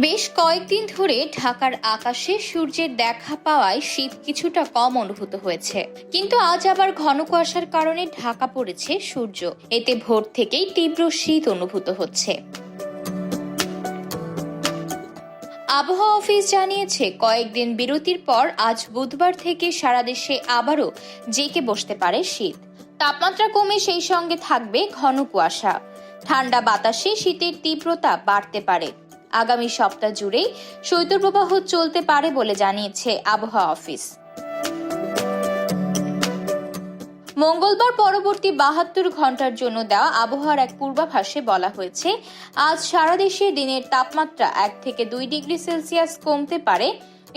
বেশ কয়েকদিন ধরে ঢাকার আকাশে সূর্যের দেখা পাওয়ায় শীত কিছুটা কম অনুভূত হয়েছে, কিন্তু আজ আবার ঘন কুয়াশার কারণে ঢাকা পড়েছে সূর্য। এতে ভোর থেকেই তীব্র শীত অনুভূত হচ্ছে। আবহাওয়া অফিস জানিয়েছে, কয়েকদিন বিরতির পর আজ বুধবার থেকে সারা দেশে আবারও জেঁকে বসতে পারে শীত। তাপমাত্রা কমে সেই সঙ্গে থাকবে ঘন কুয়াশা। ঠান্ডা বাতাসে শীতের তীব্রতা বাড়তে পারে। আগামী সপ্তাহ জুড়েই শৈত্যপ্রবাহ চলতে পারে বলে জানিয়েছে আবহাওয়া অফিস। মঙ্গলবার পরবর্তী ৭২ ঘন্টার জন্য দেওয়া আবহাওয়ার এক পূর্বাভাসে বলা হয়েছে, আজ সারা দেশে দিনের তাপমাত্রা ১ থেকে ২ ডিগ্রি সেলসিয়াস কমতে পারে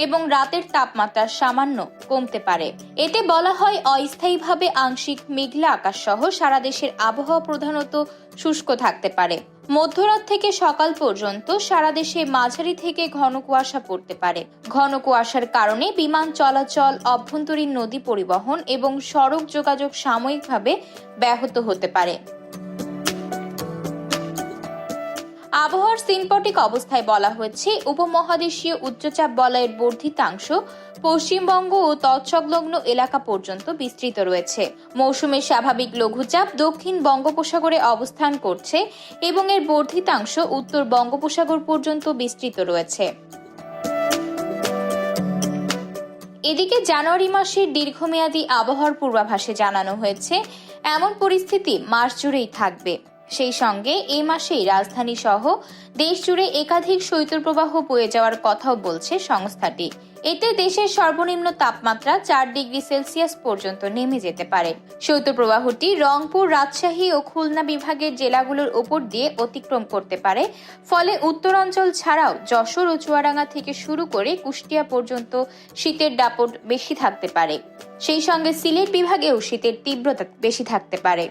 এবং রাতের তাপমাত্রা সামান্য কমতে পারে। এতে বলা হয়, অস্থায়ীভাবে আংশিক মেঘলা আকাশ সহ সারা দেশের আবহাওয়া প্রধানত শুষ্ক থাকতে পারে। মধ্যরাত থেকে সকাল পর্যন্ত সারা দেশে মাঝারি থেকে ঘন কুয়াশা পড়তে পারে। ঘন কুয়াশার কারণে বিমান চলাচল, অভ্যন্তরীণ নদী পরিবহন এবং সড়ক যোগাযোগ সাময়িকভাবে ব্যাহত হতে পারে। আবহাওয়ার সিনপটিক অবস্থায় বলা হয়েছে, উপমহাদেশীয় উচ্চচাপ বলয়ের বর্ধিতাংশ পশ্চিমবঙ্গ ও তৎসংলগ্ন এলাকা পর্যন্ত বিস্তৃত রয়েছে। মৌসুমের স্বাভাবিক লঘুচাপ দক্ষিণ বঙ্গোপসাগরে অবস্থান করছে এবং এর বর্ধিতাংশ উত্তর বঙ্গোপসাগর পর্যন্ত বিস্তৃত রয়েছে। এদিকে জানুয়ারি মাসের দীর্ঘমেয়াদী আবহাওয়ার পূর্বাভাসে জানানো হয়েছে, এমন পরিস্থিতি মাস জুড়েই থাকবে। সেই সঙ্গে এই মাসেই রাজধানী সহ দেশ জুড়ে একাধিক শৈত্যপ্রবাহ বয়ে যাওয়ার কথাও বলছে সংস্থাটি। এতে দেশের সর্বনিম্ন তাপমাত্রা ৪ ডিগ্রি সেলসিয়াস পর্যন্ত নেমে যেতে পারে। শৈত্যপ্রবাহটি রংপুর, রাজশাহী ও খুলনা বিভাগের জেলাগুলোর ওপর দিয়ে অতিক্রম করতে পারে। ফলে উত্তরাঞ্চল ছাড়াও যশোর ও চুয়াডাঙ্গা থেকে শুরু করে কুষ্টিয়া পর্যন্ত শীতের দাপট বেশি থাকতে পারে। সেই সঙ্গে সিলেট বিভাগেও শীতের তীব্রতা বেশি থাকতে পারে।